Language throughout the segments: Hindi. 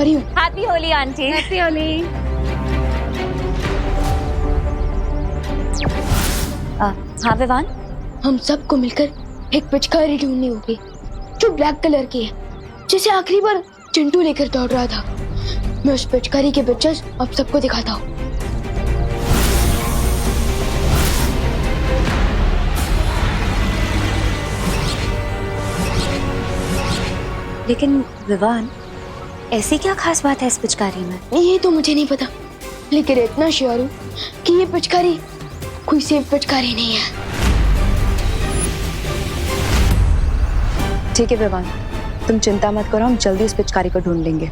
परी हूँ। Happy Holi aunty. Happy Holi. हाँ विवान, हम सबको मिलकर एक पिचकारी ढूंढनी होगी जो ब्लैक कलर की है, जिसे आखिरी बार चिंटू लेकर दौड़ रहा था। मैं उस पिचकारी के पिक्चर्स अब सबको दिखाता हूँ। लेकिन विवान, ऐसी क्या खास बात है इस पिचकारी में? ये तो मुझे नहीं पता, लेकिन इतना श्योर हूँ कि ये पिचकारी कोई सेफ पिचकारी नहीं है। ठीक है विवान, तुम चिंता मत करो, हम जल्दी इस पिचकारी को ढूंढ लेंगे।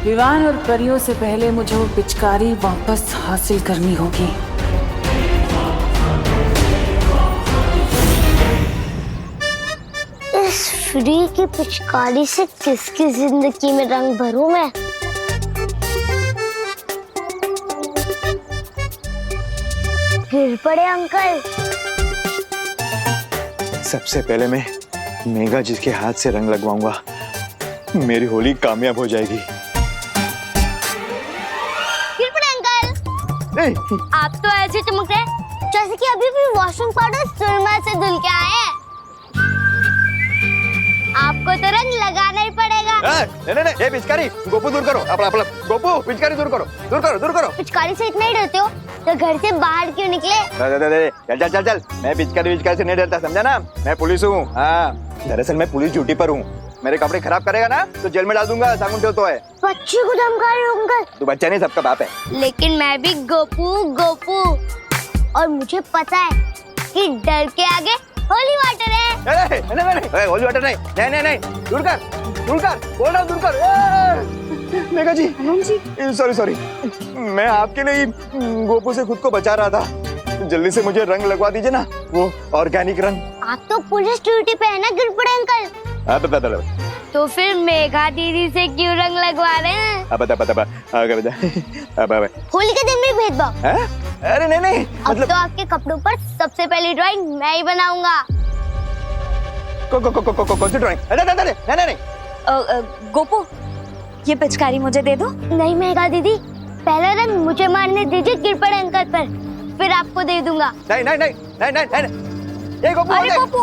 विवान और परियों से पहले मुझे वो पिचकारी वापस हासिल करनी होगी। इस फ्री की पिचकारी से किसकी जिंदगी में रंग भरूं मैं? गिर पड़े अंकल। सबसे पहले मैं मेघा जी के हाथ से रंग लगवाऊंगा, मेरी होली कामयाब हो जाएगी। गिर पड़े अंकल। आप तो ऐसे चमक रहे जैसे कि अभी भी वॉशिंग पाउडर सुरमा से धुल के आए हैं। आपको तो रंग लगाना ही पड़ेगा। नहीं, ये पिचकारी गोपू दूर करो, अपना गोपू पिचकारी दूर करो। पिचकारी से इतना ही डरते हो तो घर से बाहर क्यों निकले? चल, मैं पिचकारी से नहीं डरता, समझा ना? मैं पुलिस हूँ। हाँ, दरअसल मैं पुलिस ड्यूटी पर हूँ। मेरे कपड़े खराब करेगा ना तो जेल में डाल दूंगा, सागुन तो है। बच्चे को धमका रहे हो अंकल? तू बच्चा नहीं, सबका बाप है। लेकिन मैं भी गोपू और मुझे पता है कि डर के आगे होली वाटर है। नहीं, होली वाटर नहीं, दूर कर, बोल रहा हूँ दूर कर। मेघा जी, सॉरी, मैं आपके लिए गोपू से खुद को बचा रहा था। जल्दी से मुझे रंग लगवा दीजिए ना, वो ऑर्गेनिक रंग। आप तो पुलिस ड्यूटी पे है ना गिर पड़े अंकल? तो फिर मेघा दीदी से क्यों रंग लगवा रहे हैं? होली के दिन भी भेदभाव? अरे नहीं, अब तो आपके कपड़ों पर सबसे पहली ड्राइंग मैं ही बनाऊंगा। कौन सी ड्राइंग? नहीं। गोपू, ये पिचकारी मुझे दे दो। नहीं मेघा दीदी, पहला रंग मुझे मारने दीजिए गिर पड़े अंकल पर, फिर आपको दे दूंगा। नहीं। ये गोपू, अरे गोपू,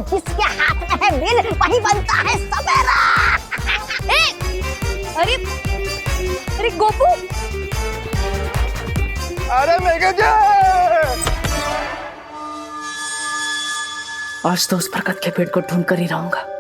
जिसके हाथ में है बिल वही बनता है सवेरा। अरे गोपू, अरे मेघा जी, आज तो उस बरकत के पेड़ को ढूंढ कर ही रहूंगा।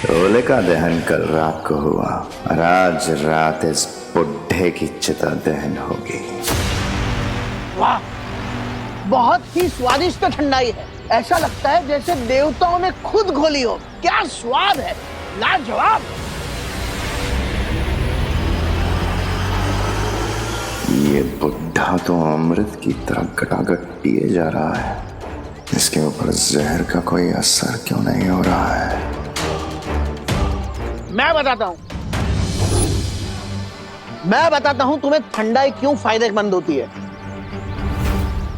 होलिका दहन कल रात को हुआ और आज रात इस बुढ़े की चिता दहन होगी। वाह, बहुत ही स्वादिष्ट ठंडाई है। ऐसा लगता है जैसे देवताओं ने खुद घोली हो। क्या स्वाद है, लाजवाब। ये बुढ़ा तो अमृत की तरह गटागट पिए जा रहा है, इसके ऊपर जहर का कोई असर क्यों नहीं हो रहा है? मैं बताता हूं तुम्हें ठंडाई क्यों फायदेमंद होती है।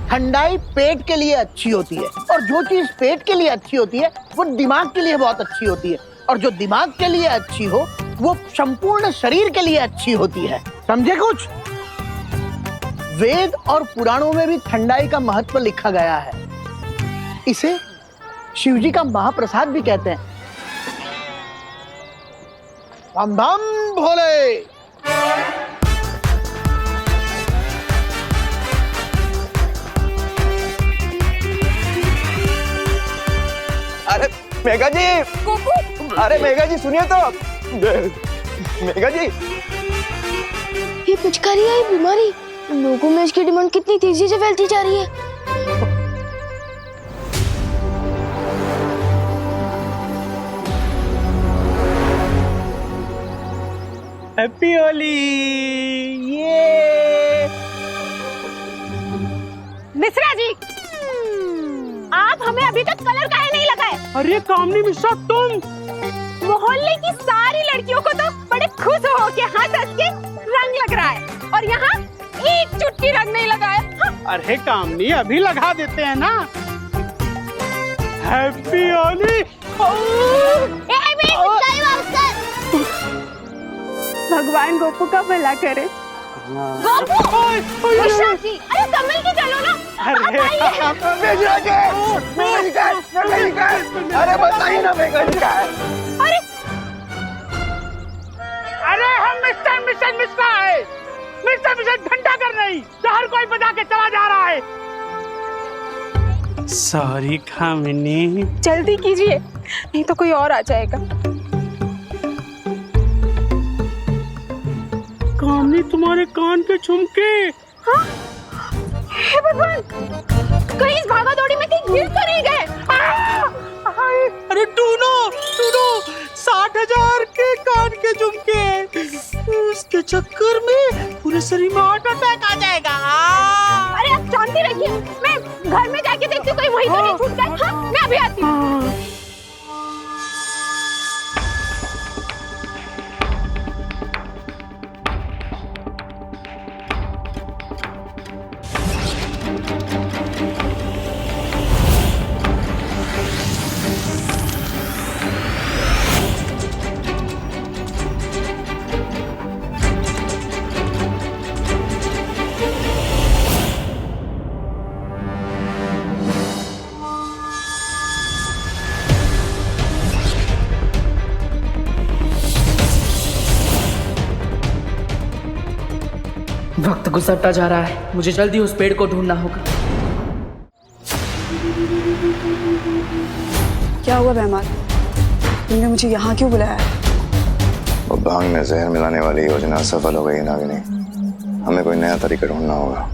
ठंडाई पेट के लिए अच्छी होती है, और जो चीज पेट के लिए अच्छी होती है वो दिमाग के लिए बहुत अच्छी होती है, और जो दिमाग के लिए अच्छी हो वो संपूर्ण शरीर के लिए अच्छी होती है। समझे कुछ? वेद और पुराणों में भी ठंडाई का महत्व लिखा गया है। इसे शिवजी का महाप्रसाद भी कहते हैं। धम धम भोले। मेघा जी, अरे मेघा जी सुनिए तो। मेघा जी, ये पिचकारी है, ये बीमारी, लोगों में इसकी डिमांड कितनी तेजी से फैलती जा रही है। हैप्पी होली। ये मिश्रा जी, आप हमें अभी तक कलर काहे नहीं लगाए? अरे कामनी मिश्रा, तुम मोहल्ले की सारी लड़कियों को तो बड़े खुश हो के हंस हंस के रंग लग रहा है, और यहाँ एक चुटकी रंग नहीं लगाए। हाँ। अरे कामनी, अभी लगा देते हैं ना। हैप्पी होली। भगवान गोपू का भला करे। गोपू, मिश्रा जी, अरे संभल के चलो ना। मेघा जी, अरे बताइए ना मेघा जी क्या है? अरे हम मिस्टर मिश्रा है। मिस्टर घंटा कर नहीं, तो हर कोई बजा के चला जा रहा है। सॉरी कामिनी। जल्दी कीजिए, नहीं तो कोई और आ जाएगा। कामिनी, तुम्हारे कान के झुमके। हाँ? हे भगवान, कहीं इस भागा दौड़ी में कहीं गिर तो नहीं गए? अरे टूनो 60,000 के कान के झुमके, उसके चक्कर में पूरे शरीर में हार्ट अटैक आ जाएगा। अरे आप शांति रखिए, मैं घर में जाके देखती हूँ कहीं वही तो नहीं छूट गए। हाँ, मैं अभी आती हूँ। वक्त गुजरता जा रहा है, मुझे जल्दी उस पेड़ को ढूंढना होगा। क्या हुआ बेहमान, तुमने मुझे यहाँ क्यों बुलाया? वो भांग में जहर मिलाने वाली योजना सफल हो गई नागिनी। हमें कोई नया तरीका ढूंढना होगा।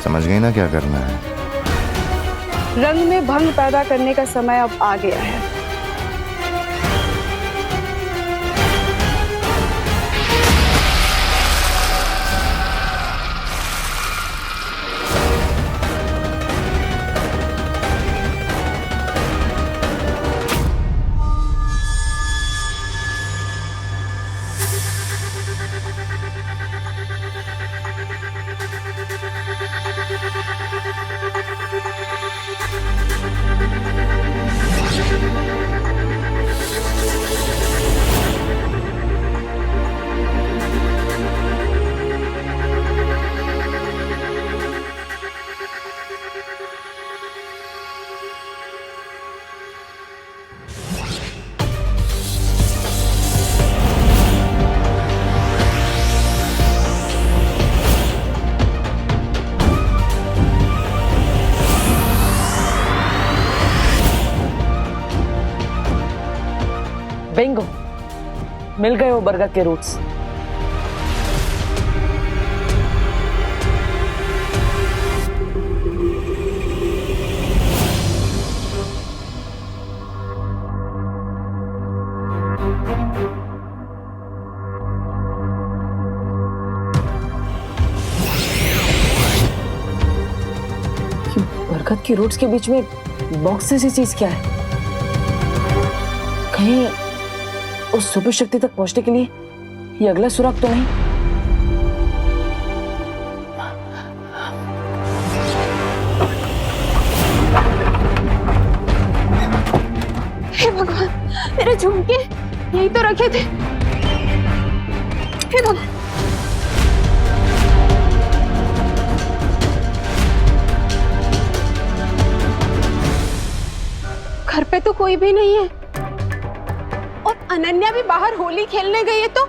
समझ गई ना क्या करना है? रंग में भंग पैदा करने का समय अब आ गया है। बिंगो, मिल गए वो बरगद के रूट्स। बरगद की रूट्स के बीच में बॉक्स जैसी चीज क्या है? कहीं उस सुपर शक्ति तक पहुंचने के लिए ये अगला सुराग तो नहीं? हे भगवान, मेरे झुमके यही तो रखे थे। हे भगवान, घर पे तो कोई भी नहीं है और अनन्या भी बाहर होली खेलने गई है, तो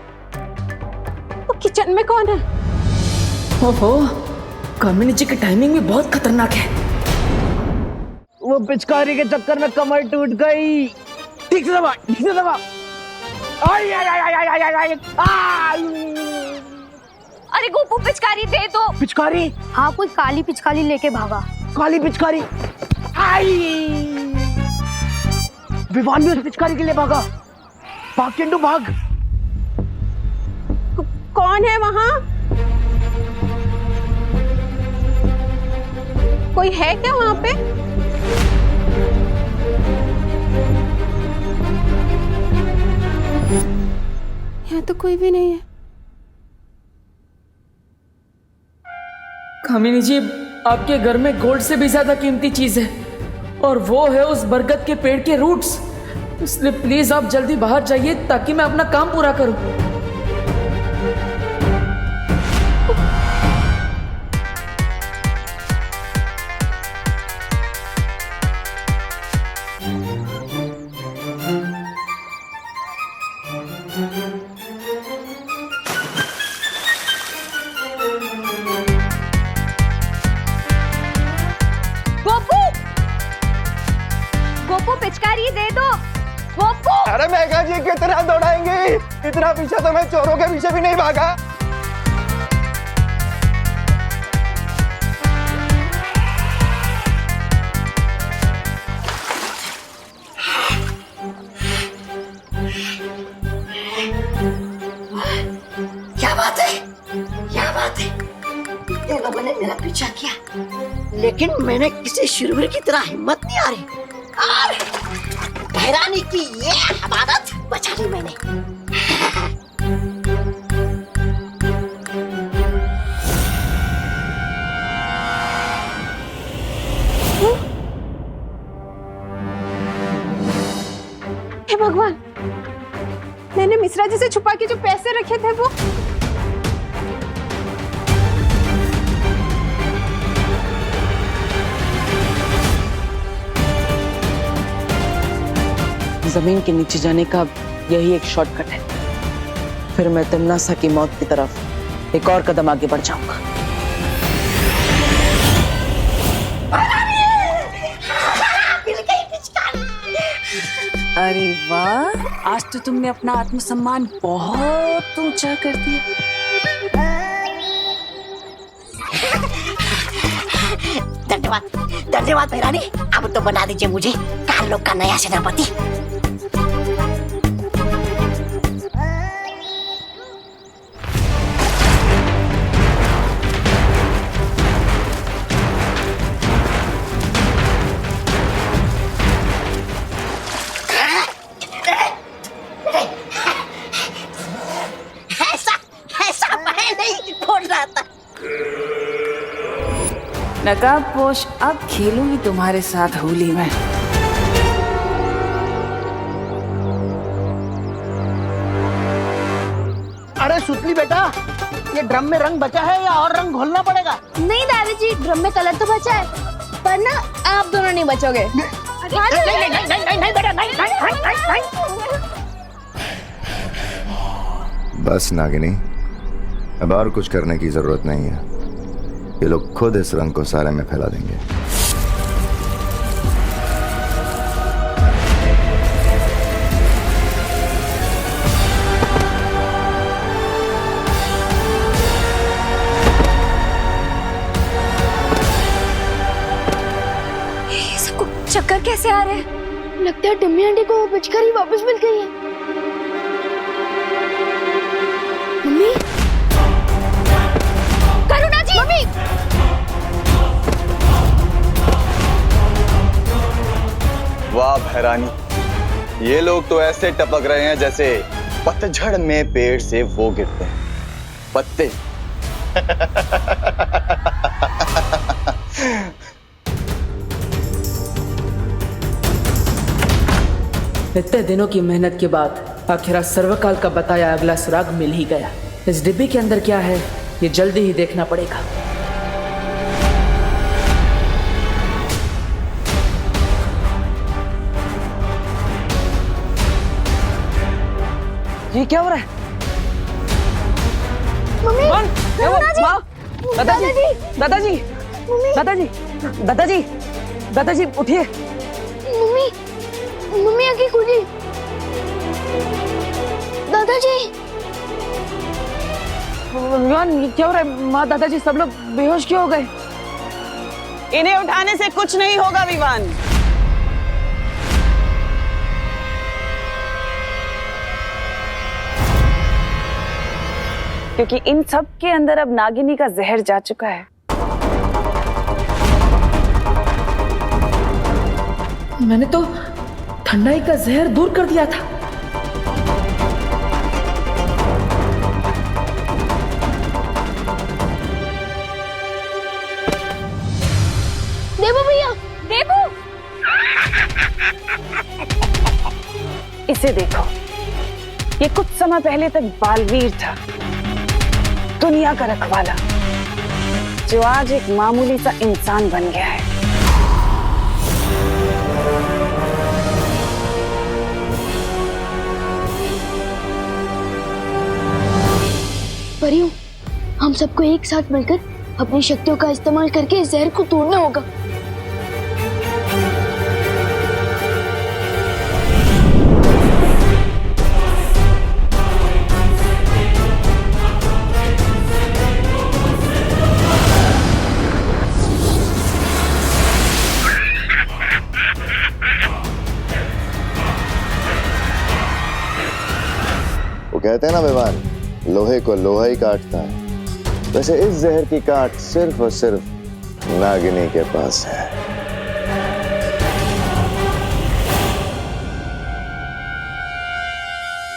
किचन में कौन है? ओहो, कामिनी जी की टाइमिंग भी बहुत खतरनाक है। वो पिचकारी के चक्कर में कमर टूट गई। ठीक से दबा, ठीक से दबा। आई आई आई आई आई आई आई। अरे गोपू पिचकारी दे दो। पिचकारी? हाँ, कोई काली पिचकारी लेके भागा। काली पिचकारी? आई। विवान भी उस पिचकारी के लिए भागा। भाग चिंटू भाग। कौन है वहां? कोई है क्या वहां पे? यहाँ तो कोई भी नहीं है। कामिनी जी, आपके घर में गोल्ड से भी ज्यादा कीमती चीज है और वो है उस बरगद के पेड़ के रूट्स। इसलिए प्लीज आप जल्दी बाहर जाइए ताकि मैं अपना काम पूरा करूं। गोपू पिचकारी दे दो। गोपू! अरे मेघा जी कितना दौड़ाएंगे, इतना पीछे तो मैं चोरों के पीछे भी नहीं भागा। क्या बात है, क्या बात है। इन लोगों ने मेरा पीछा किया, लेकिन मैंने किसी शुरवीर की तरह हिम्मत नहीं आ रही। और भैरानी की ये हमारत बचा ली मैंने। हे भगवान, मैंने मिश्रा जी से छुपा के जो पैसे रखे थे वो। जमीन के नीचे जाने का यही एक शॉर्टकट है। फिर मैं तमन्नासा की मौत की तरफ एक और कदम आगे बढ़ जाऊंगा। अरे वाह, आज तो तुमने अपना आत्मसम्मान बहुत ऊंचा कर दिया। धन्यवाद, धन्यवाद भैरानी। अब तो बना दीजिए मुझे कार्लोग का नया सेनापति। ऐसा मैं नहीं बोल रहा था। नकाबपोश, अब खेलूंगी तुम्हारे साथ होली में। अरे सुतली बेटा, ये ड्रम में रंग बचा है या और रंग घोलना पड़ेगा? नहीं दादाजी, ड्रम में कलर तो बचा है, पर ना आप दोनों नहीं बचोगे। नहीं बेटा, नहीं। बस नागिनी, अब और कुछ करने की जरूरत नहीं है। ये लोग खुद इस रंग को सारे में फैला देंगे। ये सबको चक्कर कैसे आ रहे हैं? लगता है टम्मी आंटी को पिचकारी वापस मिल गई है। मम्मी, करुणा जी! मम्मी! वाह भैरानी, ये लोग तो ऐसे टपक रहे हैं जैसे पतझड़ में पेड़ से वो गिरते हैं पत्ते। इतने दिनों की मेहनत के बाद आखिर सर्वकाल का बताया अगला सुराग मिल ही गया। इस डिब्बे के अंदर क्या है ये जल्दी ही देखना पड़ेगा। ये क्या हो रहा है? मम्मी, कौन? ये वो, माँ, दादाजी, दादाजी, मम्मी, दादाजी, दादाजी, दादाजी उठिए। मम्मी, मम्मी आंखें खुली। दादाजी, विवान, ये क्या हो रहा है? माँ, दादाजी सब लोग बेहोश क्यों हो गए? इन्हें उठाने से कुछ नहीं होगा विवान। क्योंकि इन सब के अंदर अब नागिनी का जहर जा चुका है। मैंने तो ठंडाई का जहर दूर कर दिया था। देवू भैया, देवू। इसे देखो, ये कुछ समय पहले तक बालवीर था, दुनिया का रखवाला, जो आज एक मामूली सा इंसान बन गया है। परियों, हम सबको एक साथ मिलकर अपनी शक्तियों का इस्तेमाल करके इस जहर को तोड़ना होगा। वो कहते हैं ना विवान, लोहे को लोहा ही काटता है। वैसे इस जहर की काट सिर्फ और सिर्फ नागिनी के पास है।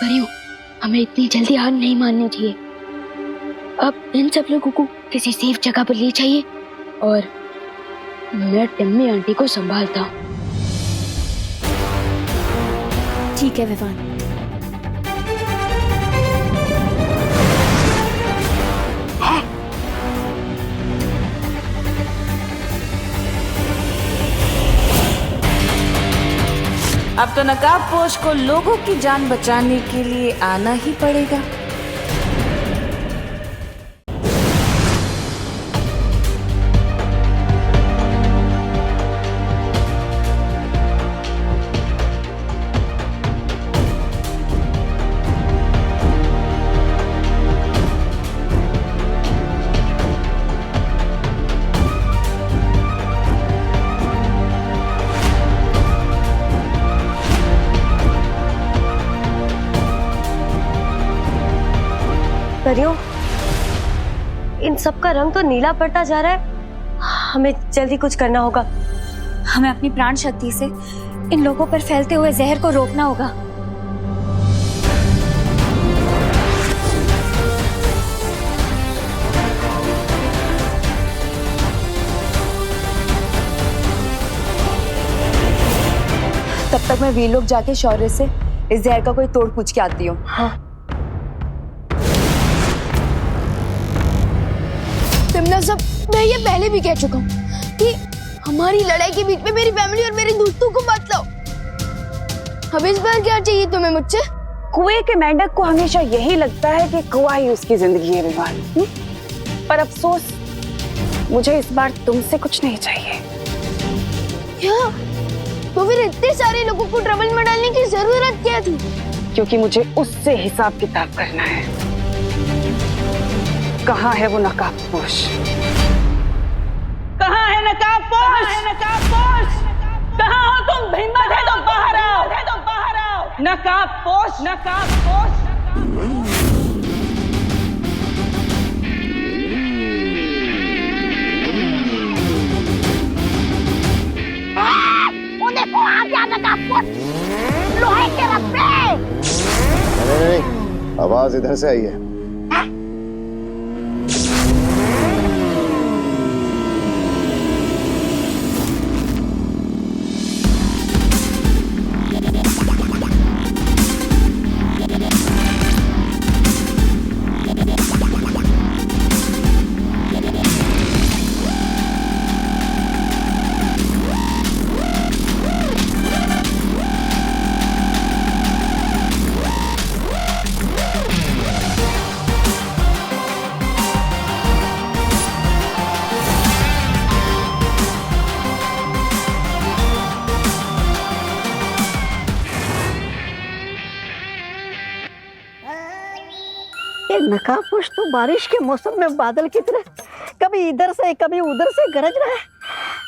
परियों, हमें इतनी जल्दी हार नहीं माननी चाहिए। अब इन सब लोगों को किसी सेफ जगह पर ले जाइए और मैं टिम्मी आंटी को संभालता हूँ। ठीक है विवान। अब तो नकाबपोश को लोगों की जान बचाने के लिए आना ही पड़ेगा। परियों, इन सब का रंग तो नीला पड़ता जा रहा है। हमें जल्दी कुछ करना होगा। हमें अपनी प्राण शक्ति से इन लोगों पर फैलते हुए जहर को रोकना होगा। तब तक मैं वीर लोग जाके शौर्य से इस जहर का कोई तोड़ पूछ के आती हूँ। हाँ। तिमना सब, मैं ये पहले भी कह चुका हूँ कि हमारी लड़ाई के बीच में मेरी फैमिली और मेरे दोस्तों को मत लाओ। अब इस बार क्या चाहिए तुम्हें मुझसे? कुएं के मेंढक को हमेशा यही लगता है कि कुआं ही उसकी जिंदगी है विवान। पर अफसोस, मुझे इस बार तुमसे कुछ नहीं चाहिए। क्या? तो फिर इतने सारे लोगों को ट्रबल में डालने की जरूरत क्या थी? क्योंकि मुझे उससे हिसाब किताब करना है। कहाँ है वो नकाबपोश? कहाँ है नकाबपोश? कहाँ हो तुम? हिम्मत है तो बाहर आओ। नकाबपोश, नकाबपोश। वो देखो, आ गया नकाबपोश, लोहे के रस्से। नहीं, आवाज इधर से आई है। ये नकाबपोश तो बारिश के मौसम में बादल की तरह कभी इधर से कभी उधर से गरज रहा है।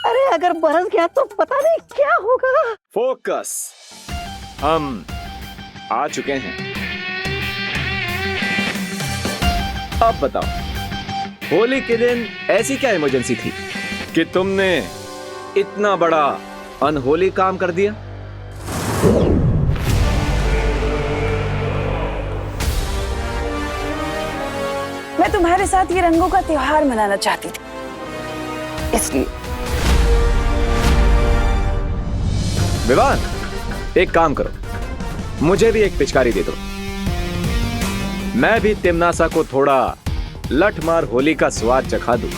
अरे अगर बरस गया तो पता नहीं क्या होगा। फोकस, हम आ चुके हैं। अब बताओ, होली के दिन ऐसी क्या इमरजेंसी थी कि तुमने इतना बड़ा अनहोली काम कर दिया? मैं तुम्हारे साथ ये रंगों का त्योहार मनाना चाहती थी, इसलिए। विवान, एक काम करो, मुझे भी एक पिचकारी दे दो। मैं भी तिमनासा को थोड़ा लठमार होली का स्वाद चखा दूं।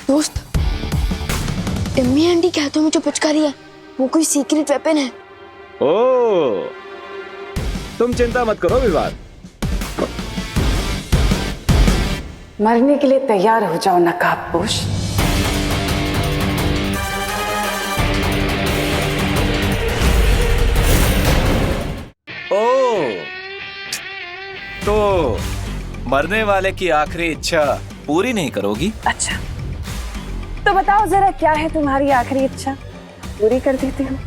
दोस्त, टिम्मी आंटी कहते हैं जो पिचकारी है वो कोई सीक्रेट वेपन है। ओ, तुम चिंता मत करो विवान। मरने के लिए तैयार हो जाओ नकाबपोश। ओ, तो मरने वाले की आखिरी इच्छा पूरी नहीं करोगी? अच्छा, तो बताओ जरा क्या है तुम्हारी आखिरी इच्छा, पूरी कर देती हूँ।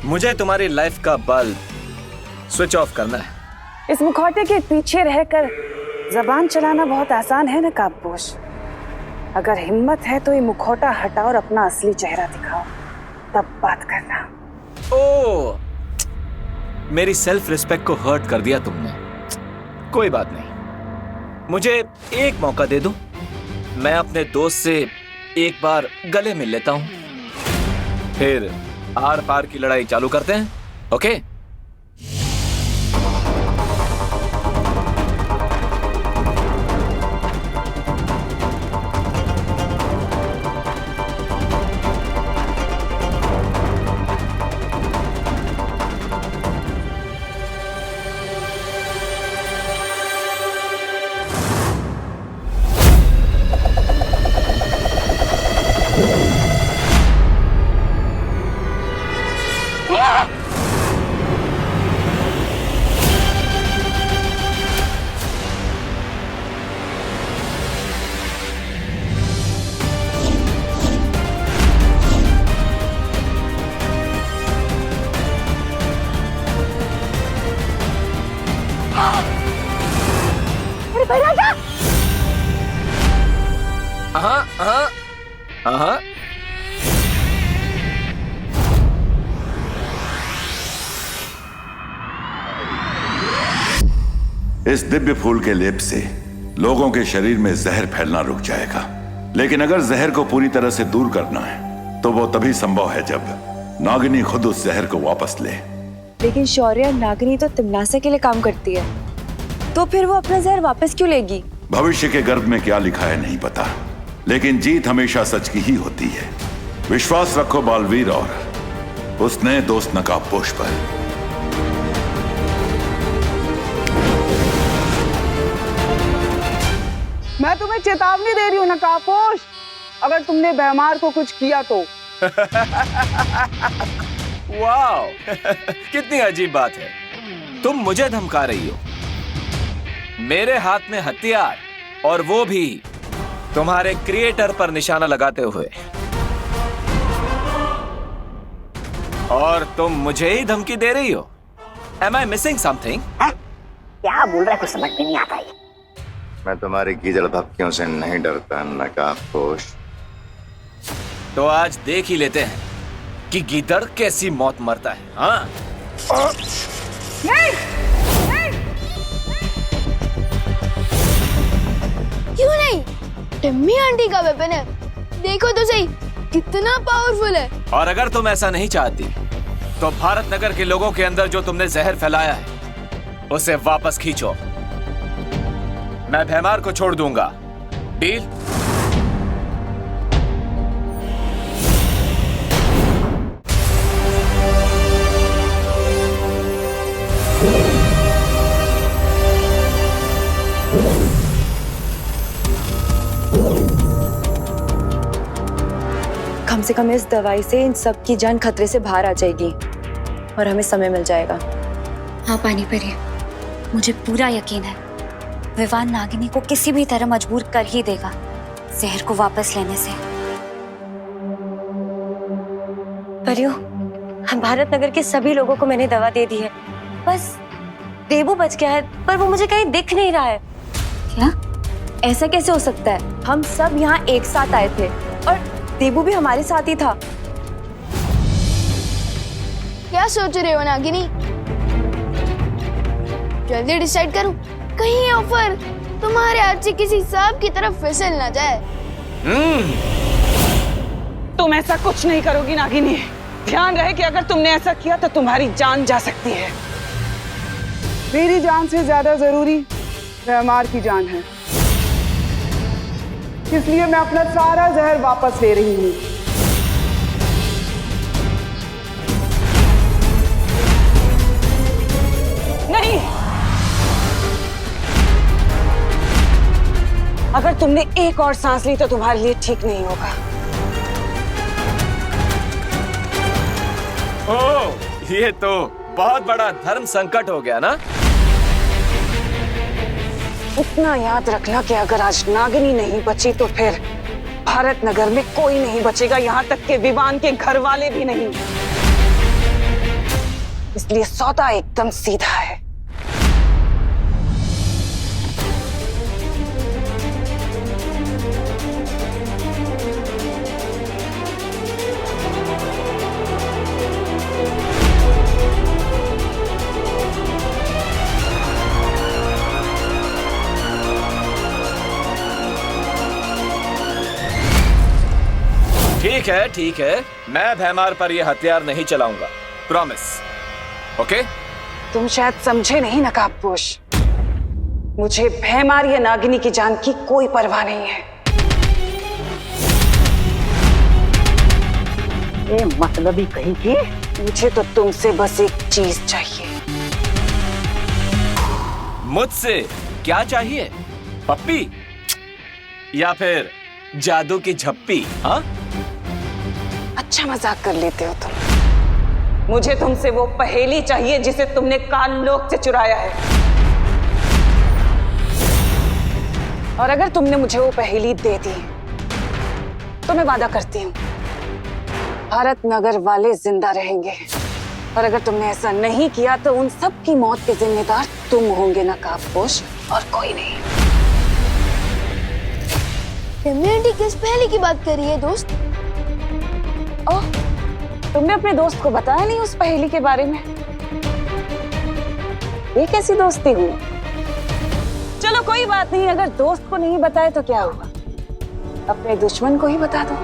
मुझे तुम्हारी लाइफ का बल्ब स्विच ऑफ करना है। इस मुखौटे के पीछे रहकर जबान चलाना बहुत आसान है नकाबपोश। अगर हिम्मत है तो ये मुखौटा हटाओ और अपना असली चेहरा दिखाओ, तब बात करना। ओ, मेरी सेल्फ रिस्पेक्ट को हर्ट कर दिया तुमने। कोई बात नहीं, मुझे एक मौका दे दो, मैं अपने दोस्त से एक बार गले मिल लेता हूं, फिर आर पार की लड़ाई चालू करते हैं। ओके? इस दिव्य फूल के लेप से लोगों के शरीर में जहर फैलना रुक जाएगा, लेकिन अगर जहर को पूरी तरह से दूर करना है तो वो तभी संभव है जब नागिनी खुद उस जहर को वापस ले। लेकिन शौर्य, नागिनी तो तिमनासा के लिए काम करती है, तो फिर वो अपना जहर वापस क्यों लेगी? भविष्य के गर्भ में क्या लिखा है नहीं पता, लेकिन जीत हमेशा सच की ही होती है। विश्वास रखो बालवीर और उस नए दोस्त नकाबपोश पर। मैं तुम्हें चेतावनी दे रही हूँ नकाबपोश, अगर तुमने बेमार को कुछ किया तो। वाओ, कितनी अजीब बात है, तुम मुझे धमका रही हो, मेरे हाथ में हथियार, और वो भी तुम्हारे क्रिएटर पर निशाना लगाते हुए, और तुम मुझे ही धमकी दे रही हो। Am I missing something? क्या बोल रहा है कुछ समझ में नहीं आता है। मैं तुम्हारी गीदड़ भक्तियों से नहीं डरता नकाबपोश। तो आज देख ही लेते हैं कि गीदड़ कैसी मौत मरता है। हाँ? नहीं, नहीं। क्यों नहीं? टिम्मी आंटी का वेपन है, देखो तो सही कितना पावरफुल है। और अगर तुम ऐसा नहीं चाहती तो भारत नगर के लोगों के अंदर जो तुमने जहर फैलाया है उसे वापस खींचो, मैं भैमार को छोड़ दूंगा। डील? कम से कम इस दवाई से इन सब की जान खतरे से बाहर आ जाएगी और हमें समय मिल जाएगा। हाँ पानी भरिए। मुझे पूरा यकीन है विवान नागिनी को किसी भी तरह मजबूर कर ही देगा जहर को वापस लेने से। परियो, भारत नगर के सभी लोगों को मैंने दवा दे दी है, बस देबू बच गया है, पर वो मुझे कहीं दिख नहीं रहा है। क्या? ऐसा कैसे हो सकता है? हम सब यहाँ एक साथ आए थे और देबू भी हमारे साथ ही था। क्या सोच रहे हो नागिनी? जल्दी डिसाइड करूं, कहीं ये ऑफर तुम्हारे हाथ से किसी सांप की तरफ फिसल ना जाए। तुम ऐसा कुछ नहीं करोगी नागिनी। ध्यान रहे कि अगर तुमने ऐसा किया तो तुम्हारी जान जा सकती है। मेरी जान से ज्यादा जरूरी भैमार की जान है, इसलिए मैं अपना सारा जहर वापस ले रही हूँ। नहीं, अगर तुमने एक और सांस ली तो तुम्हारे लिए ठीक नहीं होगा। ओह, ये तो बहुत बड़ा धर्म संकट हो गया ना। इतना याद रखना कि अगर आज नागिनी नहीं बची तो फिर भारत नगर में कोई नहीं बचेगा, यहाँ तक के विवान के घर वाले भी नहीं। इसलिए सौदा एकदम सीधा है। ठीक है, मैं भैमार पर यह हथियार नहीं चलाऊंगा, प्रॉमिस। ओके? तुम शायद समझे नहीं नकाबपोश, मुझे भैमार या नागिनी की जान की कोई परवाह नहीं है। ये मतलबी कहीं की। मुझे तो तुमसे बस एक चीज चाहिए। मुझसे क्या चाहिए? पप्पी या फिर जादू की झप्पी? हाँ, अच्छा मजाक कर लेते हो तुम। मुझे तुमसे वो पहेली चाहिए जिसे तुमने काल लोक से चुराया है। और अगर तुमने मुझे वो पहेली दे दी तो मैं वादा करती हूँ भारत नगर वाले जिंदा रहेंगे, और अगर तुमने ऐसा नहीं किया तो उन सब की मौत के जिम्मेदार तुम होंगे नकाबपोश, और कोई नहीं। इम्यूनिटी किस पहेली की बात कर रही है दोस्त? ओह, तुमने अपने दोस्त को बताया नहीं उस पहेली के बारे में? ये कैसी दोस्ती हुई? चलो कोई बात नहीं, अगर दोस्त को नहीं बताए तो क्या हुआ, अपने दुश्मन को ही बता दो।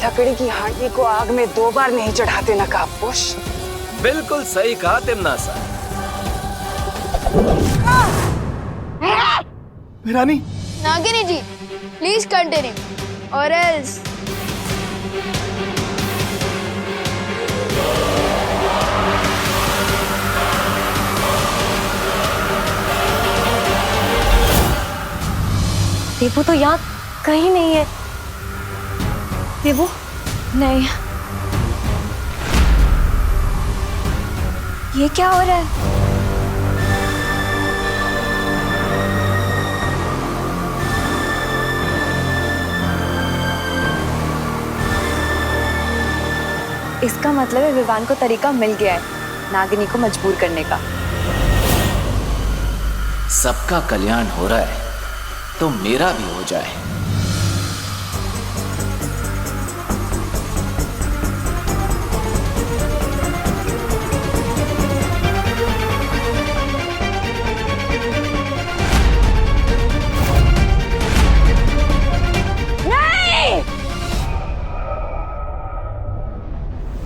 लकड़ी की हांडी को आग में 2 बार नहीं चढ़ाते नकाबपोश। बिल्कुल सही कहा तिमना सा। रानी। नागिनी जी, प्लीज कंटिन्यू, और एल्स देबू तो यहाँ कहीं नहीं है। देबू नहीं, ये क्या हो रहा है? इसका मतलब है विवान को तरीका मिल गया है नागिनी को मजबूर करने का। सबका कल्याण हो रहा है तो मेरा भी हो जाए।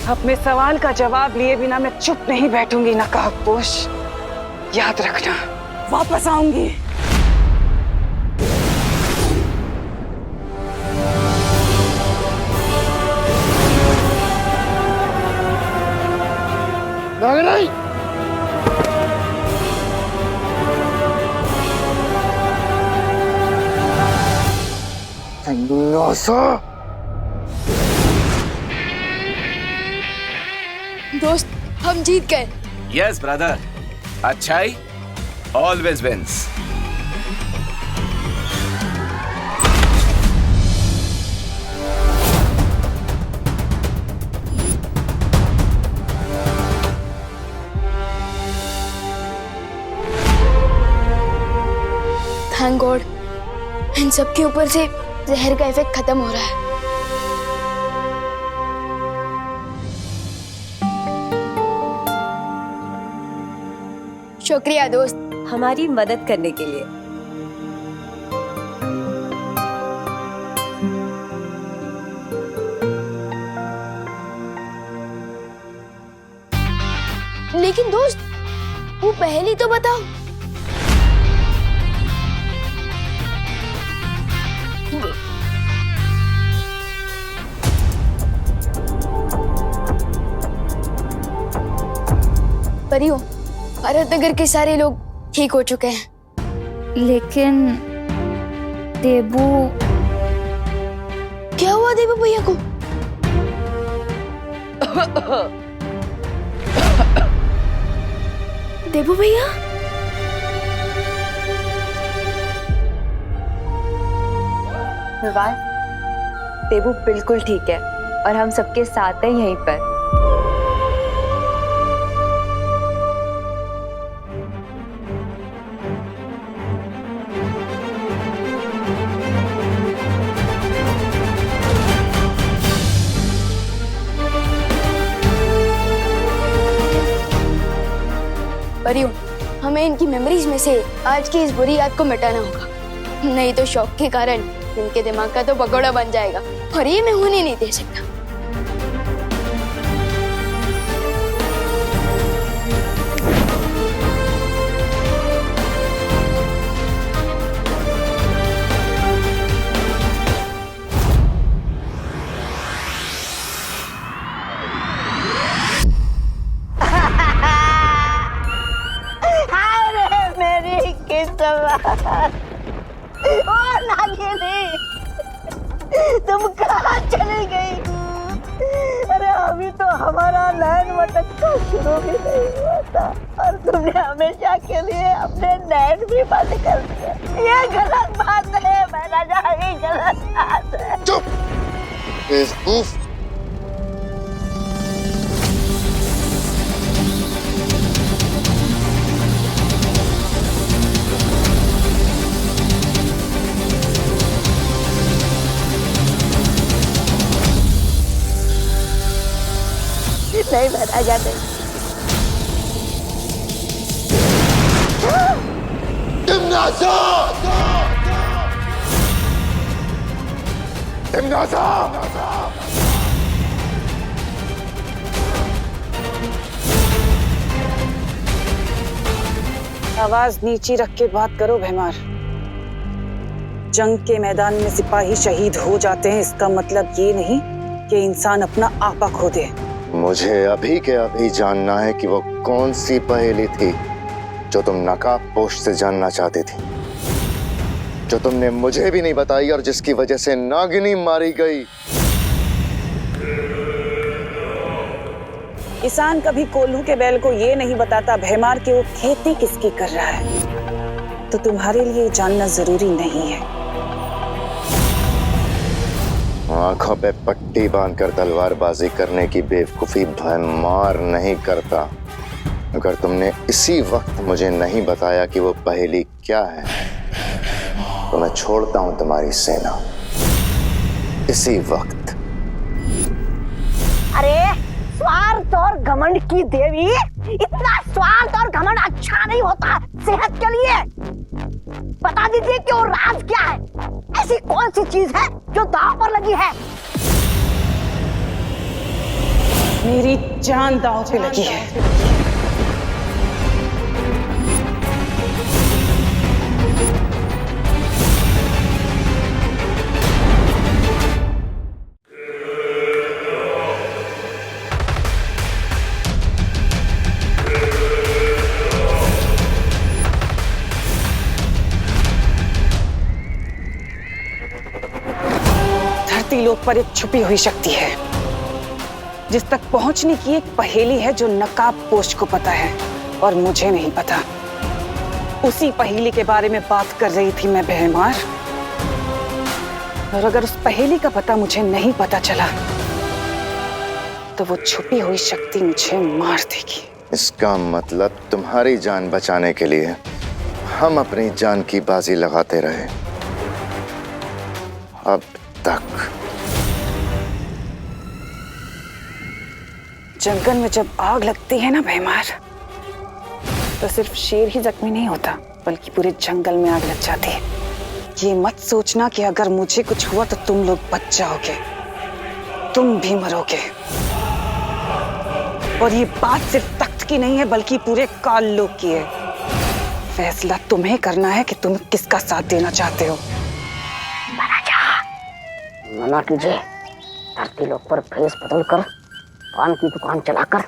अपने सवाल का जवाब लिए बिना मैं चुप नहीं बैठूंगी नकाबपोश। याद रखना, वापस आऊंगी। नागिनी! दोस्त हम जीत गए। यस ब्रदर, अच्छाई ऑलवेज विंस। थैंक गॉड, इन सब के ऊपर से जहर का इफेक्ट खत्म हो रहा है। शुक्रिया दोस्त, हमारी मदद करने के लिए। लेकिन दोस्त वो पहेली तो बताओ। परियों, भारत नगर के सारे लोग ठीक हो चुके हैं, लेकिन देबू। क्या हुआ देबू भैया को? देबू भैया? विवान, देबू बिल्कुल ठीक है और हम सबके साथ हैं यहीं पर। परियों, हमें इनकी मेमोरीज में से आज की इस बुरी याद को मिटाना होगा, नहीं तो शौक के कारण इनके दिमाग का तो पकौड़ा बन जाएगा और ये मैं होने नहीं दे सकता। ओ नागिनी, तुम कहाँ चली गई? अरे अभी तो हमारा नैन मटक्का शुरू भी नहीं हुआ था और तुमने हमेशा के लिए अपने नैन भी बंद कर दिए। ये गलत बात है महाराजा, ये गलत बात है। चुप बेवकूफ। नहीं महाराजा, नहीं। आवाज नीची रख के बात करो भैमार। जंग के मैदान में सिपाही शहीद हो जाते हैं, इसका मतलब ये नहीं कि इंसान अपना आपा खो दे। मुझे अभी के अभी जानना है कि वो कौन सी पहेली थी जो तुम नकाबपोश से जानना चाहती थी, जो तुमने मुझे भी नहीं बताई और जिसकी वजह से नागिनी मारी गई। किसान कभी कोल्हू के बैल को ये नहीं बताता भैमार कि वो खेती किसकी कर रहा है, तो तुम्हारे लिए जानना जरूरी नहीं है। आंखों पे पट्टी बांधकर तलवारबाजी करने की बेवकूफी भैमार नहीं करता। अगर तुमने इसी वक्त मुझे नहीं बताया कि वो पहेली क्या है, तो मैं छोड़ता हूं तुम्हारी सेना इसी वक्त। अरे स्वार्थ और घमंड की देवी, इतना स्वार्थ और घमंड अच्छा नहीं होता सेहत के लिए। बता दीजिए कि वो राज क्या है, ऐसी कौन सी चीज है जो दांव पर लगी है? मेरी जान दांव पे लगी है। त्रिलोक पर एक छुपी हुई शक्ति है जिस तक पहुंचने की एक पहेली है जो नकाबपोश को पता है और मुझे नहीं पता। उसी पहेली के बारे में बात कर रही थी मैं बेहमार। और अगर उस पहेली का पता मुझे नहीं पता चला तो वो छुपी हुई शक्ति मुझे मार देगी। इसका मतलब तुम्हारी जान बचाने के लिए हम अपनी जान की बाजी लगाते रहे अब तक। जंगल में जब आग लगती है ना बेहमार, तो सिर्फ शेर ही जख्मी नहीं होता बल्कि पूरे जंगल में आग लग जाती है। ये मत सोचना कि अगर मुझे कुछ हुआ तो तुम लोग बच जाओगे, तुम भी मरोगे। और ये बात सिर्फ तख्त की नहीं है बल्कि पूरे काल लोक की है। फैसला तुम्हें करना है कि तुम किसका साथ देना चाहते हो। मना कीजिए, धरती लोक पर भेष बदलकर पान की दुकान चलाकर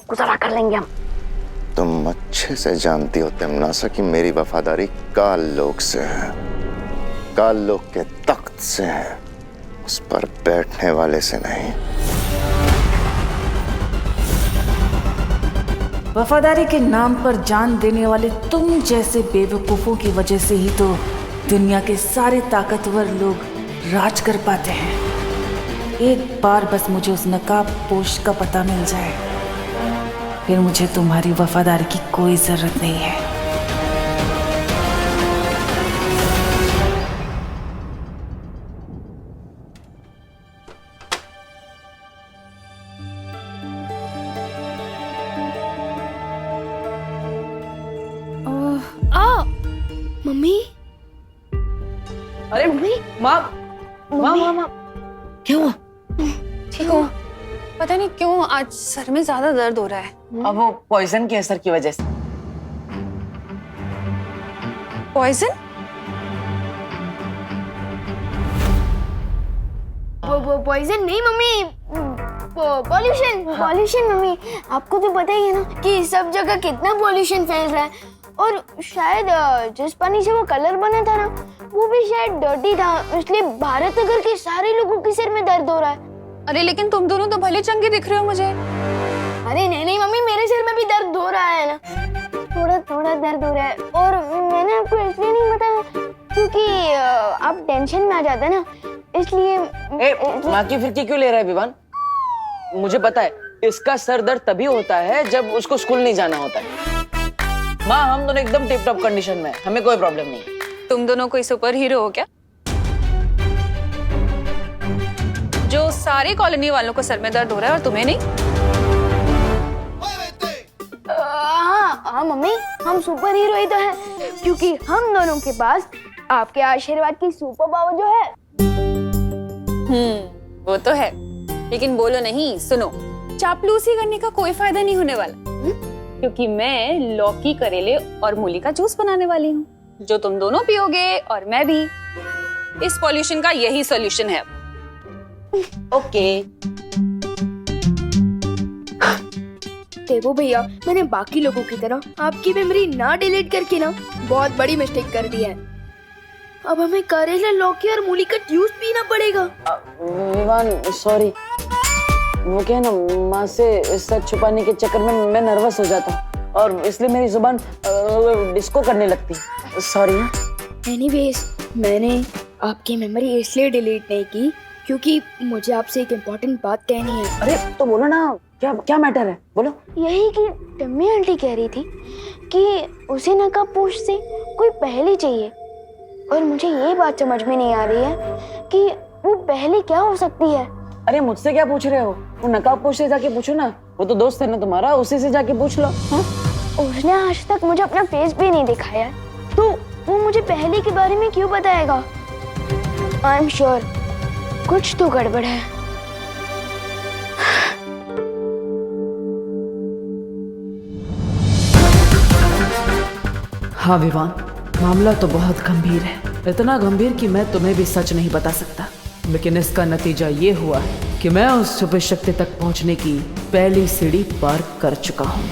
गुजारा कर लेंगे हम। तुम अच्छे से जानती हो तिमनासा कि मेरी वफादारी काल लोक से है, काल लोक के तख्त से है, उस पर बैठने वाले से नहीं। वफादारी के नाम पर जान देने वाले तुम जैसे बेवकूफों की वजह से ही तो दुनिया के सारे ताकतवर लोग राज कर पाते हैं। एक बार बस मुझे उस नकाबपोश का पता मिल जाए, फिर मुझे तुम्हारी वफादारी की कोई जरूरत नहीं है। मम्मी, अरे मम्मी, माँ माँ माँ माँ क्या हुआ? ठीक हो? पता नहीं क्यों आज सर में ज्यादा दर्द हो रहा है। अब वो पॉइजन के असर की वजह से। पॉइजन? वो पॉइजन नहीं मम्मी, पॉल्यूशन। पॉल्यूशन मम्मी, आपको तो पता ही है ना कि सब जगह कितना पॉल्यूशन फैल रहा है। और शायद जिस पानी से वो कलर बना था ना, वो भी शायद डर्टी था, इसलिए भारत नगर के सारे लोगों के सिर में दर्द हो रहा है। अरे लेकिन तुम दोनों तो भले चंगे दिख रहे हो मुझे। अरे नहीं नहीं मम्मी, मेरे सिर में भी दर्द हो रहा है ना, थोड़ा थोड़ा दर्द हो रहा है। और मैंने आपको इसलिए नहीं बताया क्योंकि आप टेंशन में आ जाते ना, इसलिए। माँ की फिरकी क्यों ले रहा है विवान? मुझे पता है इसका सर दर्द तभी होता है जब उसको स्कूल नहीं जाना होता है। माँ हम दोनों एकदम टिप टॉप कंडीशन में, हमें कोई प्रॉब्लम नहीं। तुम दोनों कोई सुपर हीरो हो क्या, जो सारी कॉलोनी वालों को सर में दर्द हो रहा है और तुम्हें नहीं? हाँ मम्मी, हम सुपर हीरो ही तो हैं, क्योंकि हम दोनों के पास आपके आशीर्वाद की सुपर पावर जो है। वो तो है, लेकिन बोलो नहीं, सुनो, चापलूसी करने का कोई फायदा नहीं होने वाला। क्योंकि मैं लौकी, करेले और मूली का जूस बनाने वाली हूँ, जो तुम दोनों पियोगे और मैं भी। इस पॉल्यूशन का यही सॉल्यूशन है। ओके। देखो भैया, मैंने बाकी लोगों की तरह आपकी मेमोरी ना डिलीट करके ना बहुत बड़ी मिस्टेक कर दी है। अब हमें करेला, लौकी और मूली का जूस पीना पड़ेगा। विवान सॉरी, वो क्या है ना, माँ से सच छुपाने के चक्कर में मैं नर्वस हो जाता हूँ और इसलिए मेरी जुबान डिस्को करने लगती। सॉरी। एनीवेज, मैंने आपकी मेमोरी इसलिए डिलीट नहीं की क्योंकि मुझे आपसे एक इम्पोर्टेंट बात कहनी है। अरे तो बोलो ना, क्या मैटर है, बोलो। यही कि टम्मी आंटी कह रही थी कि उसे नकाबपोश से कोई पहेली चाहिए, और मुझे ये बात समझ में नहीं आ रही है कि वो पहेली क्या हो सकती है। अरे मुझसे क्या पूछ रहे हो? वो नकाबपोश से जाके पूछो ना, वो तो दोस्त है ना तुम्हारा, उसी से जाके पूछ लो। उसने आज तक मुझे अपना फेस भी नहीं दिखाया, तो वो मुझे पहेली के बारे में क्यों बताएगा? आई एम श्योर कुछ तो गड़बड़ है। हाँ विवान, मामला तो बहुत गंभीर है, इतना गंभीर कि मैं तुम्हें भी सच नहीं बता सकता, लेकिन इसका नतीजा ये हुआ कि मैं उस छुपी शक्ति तक पहुंचने की पहली सीढ़ी पार कर चुका हूं।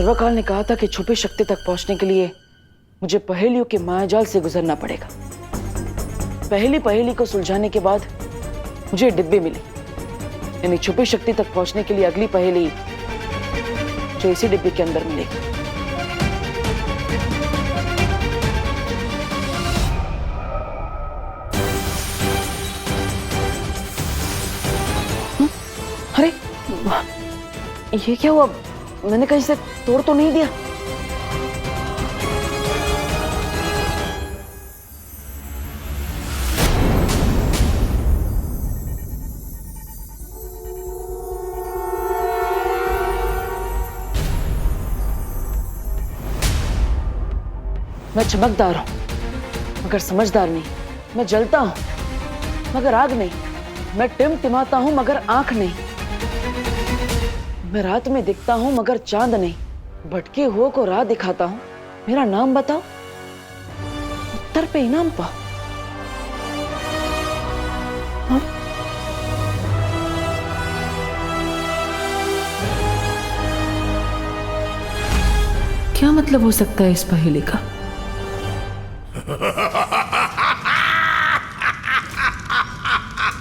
सर्वकाल ने कहा था कि छुपी शक्ति तक पहुंचने के लिए मुझे पहेलियों के मायाजाल से गुजरना पड़ेगा। पहेली को सुलझाने के बाद मुझे डिब्बे मिले, यानी छुपी शक्ति तक पहुंचने के लिए अगली पहेली जो इसी डिब्बे के अंदर मिलेगी। अरे ये क्या हुआ? मैंने कहीं से तोड़ तो नहीं दिया? मैं चमकदार हूं मगर समझदार नहीं। मैं जलता हूं मगर आग नहीं। मैं टिमटिमाता हूं मगर आंख नहीं। मैं रात में दिखता हूं मगर चांद नहीं। भटके हुओं को राह दिखाता हूं। मेरा नाम बताओ, उत्तर पे इनाम पाओ। हाँ? क्या मतलब हो सकता है इस पहेली का?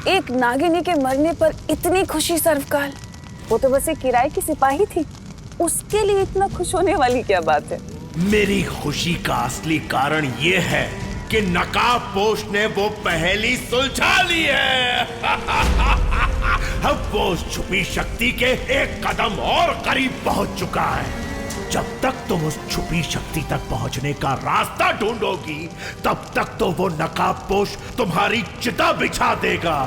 एक नागिनी के मरने पर इतनी खुशी सर्वकाल, वो तो बस एक किराए की सिपाही थी, उसके लिए इतना खुश होने वाली क्या बात है? मेरी खुशी का असली कारण ये है कि नकाबपोश ने वो पहेली सुलझा ली है। अब वो उस छुपी शक्ति के एक कदम और करीब पहुंच चुका है। जब तक तुम उस छुपी शक्ति तक पहुंचने का रास्ता ढूंढोगी, तब तक तो वो नकाबपोश तुम्हारी चिता बिछा देगा।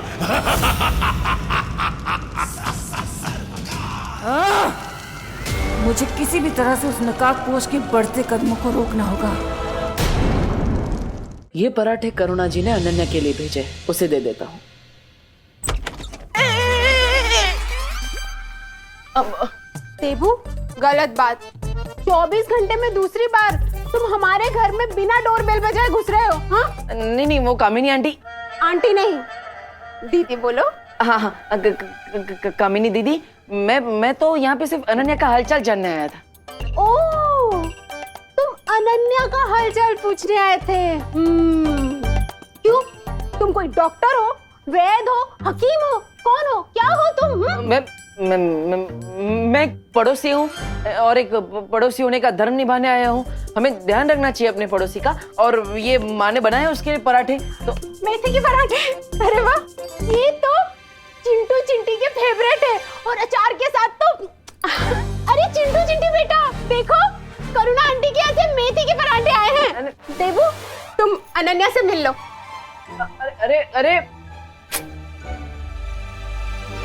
मुझे किसी भी तरह से उस नकाबपोश के बढ़ते कदमों को रोकना होगा। ये पराठे करुणा जी ने अनन्या के लिए भेजे, उसे दे देता हूँ। देबू, गलत बात। 24 घंटे में दूसरी बार तुम हमारे घर में बिना डोरबेल बजाए घुस रहे हो। हाँ? नहीं, वो कामिनी आंटी। आंटी नहीं, दीदी बोलो। हाँ, कामिनी दीदी, मैं तो यहाँ पे सिर्फ अनन्या का हालचाल जानने आया था। ओह, तुम अनन्या का हालचाल पूछने आए थे। क्यों? तुम कोई डॉक्टर हो, वैद हो, हकीम हो, कौन हो, क्या हो तुम? मैं एक पड़ोसी हूँ और एक पड़ोसी होने का धर्म निभाने आया हूँ। हमें ध्यान रखना चाहिए अपने पड़ोसी का। और ये माँ ने बनाए उसके पराठे तो मेथी के पराठे। अरे वाह, ये तो चिंटू चिंटी के फेवरेट है। और अचार के साथ तो अरे चिंटू चिंटी बेटा देखो, करुणा आंटी के यहाँ से मेथी के पराठे आए हैं। देबू, तुम अनन्या से मिल लो। अरे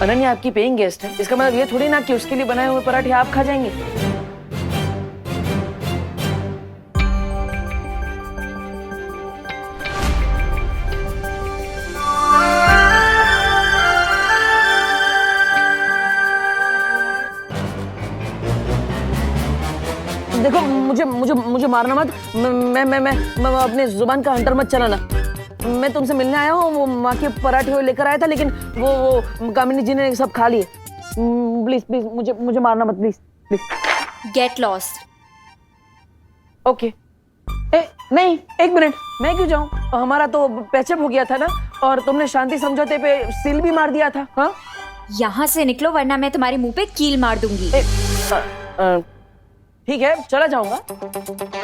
अनन्या आपकी पेइंग गेस्ट है, इसका मतलब ये थोड़ी ना कि उसके लिए बनाए हुए पराठे आप खा जाएंगे। देखो, मुझे मारना मत। मैं अपने जुबान का हंटर मत चलाना। मैं तुमसे मिलने आया हूँ, वो माँ के पराठे लेकर आया था, लेकिन वो कामिनी जी ने सब खा लिए। प्लीज मुझे मारना मत, प्लीज। Get lost. ओके। नहीं, एक मिनट, मैं क्यों जाऊँ? हमारा तो पैचअप हो गया था ना, और तुमने शांति समझौते पे सील भी मार दिया था। हाँ, यहाँ से निकलो वरना मैं तुम्हारे मुंह पे कील मार दूंगी। ठीक है, चला जाऊंगा।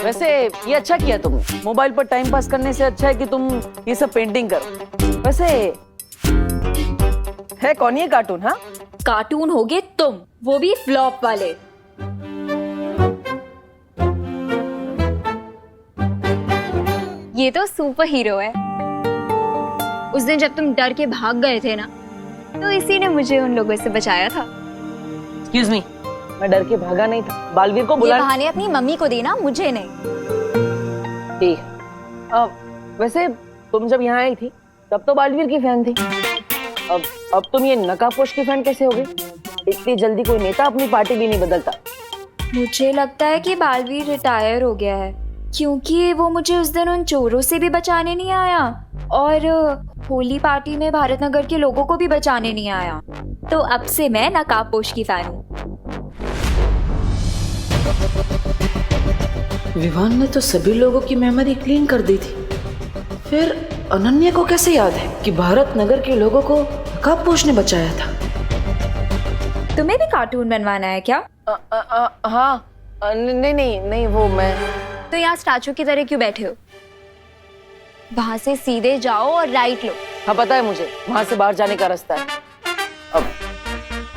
वैसे ये अच्छा किया तुमने, मोबाइल पर टाइम पास करने से अच्छा है कि तुम ये सब पेंटिंग करो। वैसे है कौन ये कार्टून? हाँ, कार्टून होगे तुम, वो भी फ्लॉप वाले। ये तो सुपर हीरो है। उस दिन जब तुम डर के भाग गए थे ना, तो इसी ने मुझे उन लोगों से बचाया था। एक्सक्यूज मी, मैं डर के भागा नहीं था। बालवीर को बुला। ये बहाने अपनी मम्मी को देना, मुझे नहीं। ठीक। वैसे तुम जब यहाँ आई थी तब तो बालवीर की फैन थी। अब तुम ये नकाबपोश की फैन कैसे हो गई? इतनी जल्दी कोई नेता अपनी पार्टी भी नहीं बदलता। मुझे लगता है कि बालवीर रिटायर हो गया है, क्योंकि वो मुझे उस दिन उन चोरों से भी बचाने नहीं आया और होली पार्टी में भारत नगर के लोगों को भी बचाने नहीं आया। तो अब से मैं नकाबपोश की फैन हूँ। विवान ने तो सभी लोगों की मेमोरी क्लीन कर दी थी, फिर अनन्या को कैसे याद है कि भारत नगर के लोगों को नकाबपोश ने बचाया था? तुम्हें भी कार्टून बनवाना है क्या? हाँ, नहीं वो मैं। तो यहाँ स्टैचू की तरह क्यों बैठे हो? वहां से सीधे जाओ और राइट लो। हाँ पता है मुझे, वहां से बाहर जाने का रास्ता है। अब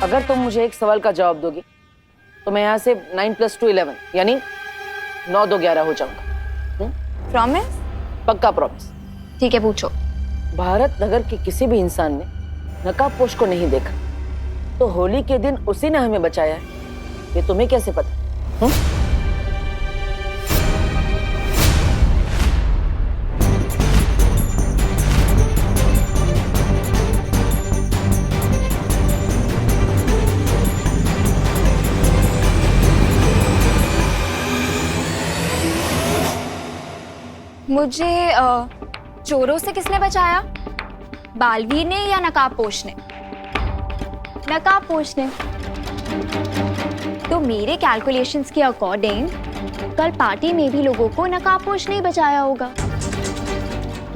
अगर तुम मुझे एक सवाल का जवाब दोगी तो मैं यहाँ से 9 + 2 11 यानी 9 2 11 हो जाऊंगा। प्रॉमिस? पक्का प्रॉमिस। ठीक है, पूछो। भारत नगर के किसी भी इंसान ने नकाबपोश को नहीं देखा, तो होली के दिन उसी ने हमें बचाया है, ये तुम्हें कैसे पता? मुझे चोरों से किसने बचाया? बालवीर ने या नकाबपोश ने? नकाबपोश ने। तो मेरे कैलकुलेशंस के अकॉर्डिंग कल पार्टी में भी लोगों को नकाबपोश ने बचाया होगा।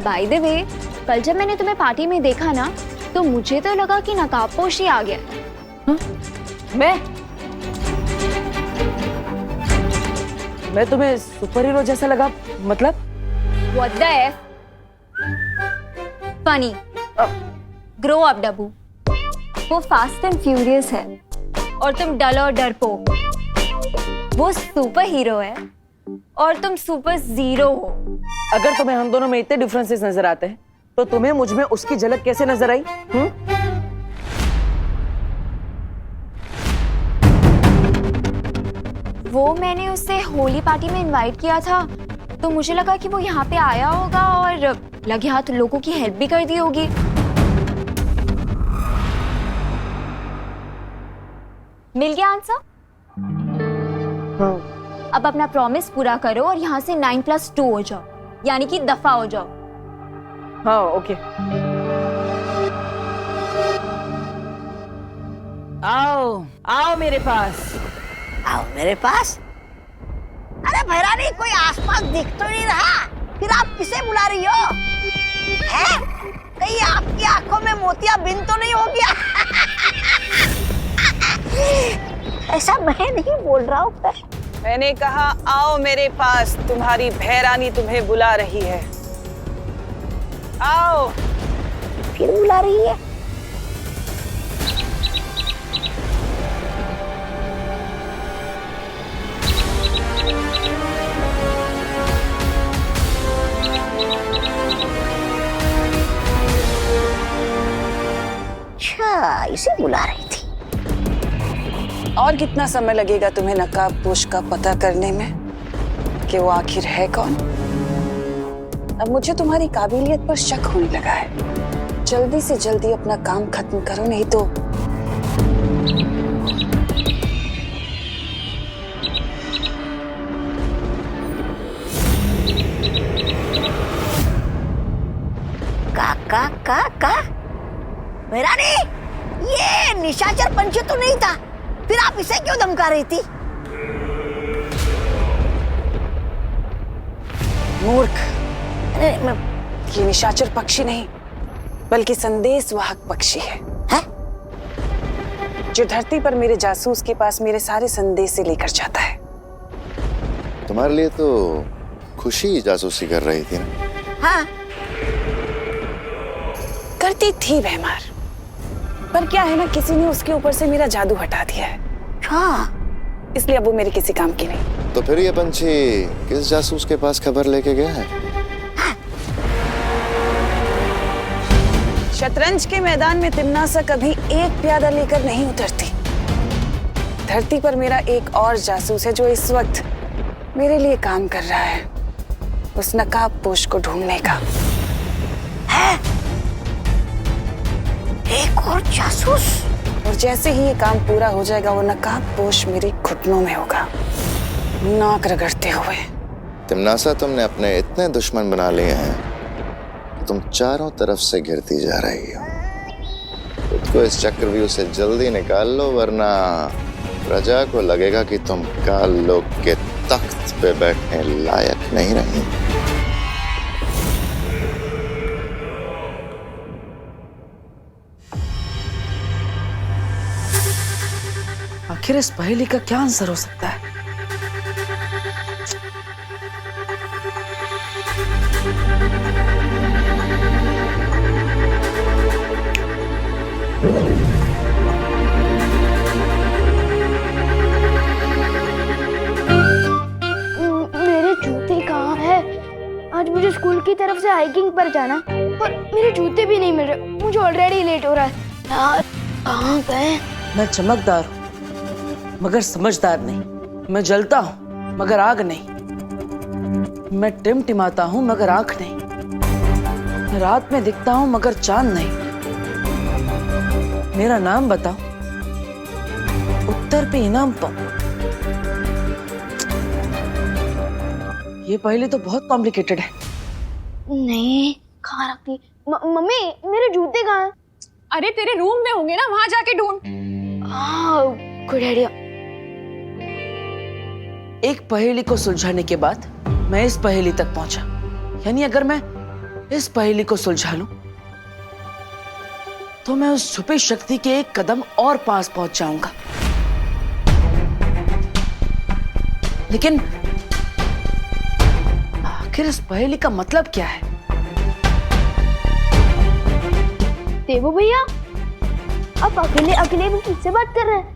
बाय द वे, कल जब मैंने तुम्हें पार्टी में देखा ना, तो मुझे तो लगा कि नकाबपोश ही आ गया। मैं तुम्हें सुपर हीरो जैसा लगा? मतलब What the F? Funny. Grow up, डब्बू। वो फास्ट एंड फ्यूरियस है और तुम डल और डरपोक। वो सुपर हीरो है और तुम सुपर जीरो हो। अगर तुम्हें हम दोनों में इतने डिफरेंसेस नजर आते हैं, तो तुम्हें मुझ में उसकी झलक कैसे नजर आई? वो मैंने उसे होली पार्टी में इनवाइट किया था, तो मुझे लगा कि वो यहाँ पे आया होगा और लगे हाथ लोगों की हेल्प भी कर दी होगी। मिल गया आंसर? अब अपना प्रॉमिस पूरा करो और यहाँ से 9 + 2 हो जाओ, यानी कि दफा हो जाओ। हाँ ओके। आओ मेरे पास। आओ मेरे पास? अरे भैरानी, कोई आसपास दिख तो नहीं रहा, फिर आप किसे बुला रही हो? हैं? कहीं आपकी आंखों में मोतियाबिंद तो नहीं हो गया? ऐसा मैं नहीं बोल रहा हूँ। मैंने कहा आओ मेरे पास, तुम्हारी भैरानी तुम्हें बुला रही है। आओ। फिर बुला रही है? अच्छा, इसे बुला रही थी। और कितना समय लगेगा तुम्हें नकाबपोश का पता करने में कि वो आखिर है कौन? अब मुझे तुम्हारी काबिलियत पर शक होने लगा है। जल्दी से जल्दी अपना काम खत्म करो, नहीं तो का भैरानी, ये निशाचर पंछी तो नहीं था, फिर आप इसे क्यों धमका रही थी? मूर्ख, ये निशाचर पक्षी नहीं बल्कि संदेशवाहक पक्षी है, जो धरती पर मेरे जासूस के पास मेरे सारे संदेश से लेकर जाता है। तुम्हारे लिए तो खुशी जासूसी कर रही थी ना? हाँ करती थी भैमार, पर क्या है ना, किसी ने उसके ऊपर से मेरा जादू हटा दिया है। हाँ, इसलिए अब वो मेरे किसी काम की नहीं। तो फिर ये पंछी किस जासूस के पास खबर लेके गया है? शतरंज के मैदान में तिम्नासा कभी एक प्यादा लेकर नहीं उतरती। धरती पर मेरा एक और जासूस है जो इस वक्त मेरे लिए काम कर रहा है, उस नकाबपोश को ढूंढने का। एक और जासूस? और जैसे ही ये काम पूरा हो जाएगा, वो नकाबपोश मेरे घुटनों में होगा, नाक रगड़ते हुए। तिम्नासा, तुमने अपने इतने दुश्मन बना लिए हैं कि तुम चारों तरफ से घिरती जा रही हो। खुद को इस चक्रव्यूह से जल्दी निकाल लो, वरना प्रजा को लगेगा कि तुम काल लोक के तख्त पे बैठने लायक नहीं रही। आखिर इस पहेली का क्या आंसर हो सकता है? मेरे जूते कहाँ है? आज मुझे स्कूल की तरफ से हाइकिंग पर जाना और मेरे जूते भी नहीं मिल रहे। मुझे ऑलरेडी लेट हो रहा है यार। कहाँ गए? मैं चमकदार हूँ मगर समझदार नहीं। मैं जलता हूँ मगर आग नहीं। मैं टिमटिमाता हूँ मगर आंख नहीं। मैं रात में दिखता हूँ मगर चांद नहीं। मेरा नाम बताओ, उत्तर पे इनाम पाओ। ये पहले तो बहुत कॉम्प्लिकेटेड है। नहीं, कहाँ रख दी? मम्मी मेरे जूते कहाँ हैं? अरे तेरे रूम में होंगे ना, वहां जाके ढूंढ। Good idea. एक पहेली को सुलझाने के बाद मैं इस पहेली तक पहुंचा। यानी अगर मैं इस पहेली को सुलझा लूं तो मैं उस छुपी शक्ति के एक कदम और पास पहुंच जाऊंगा। लेकिन आखिर इस पहेली का मतलब क्या है? देवू भैया, आप अकेले अकेले भी किससे बात कर रहे हैं?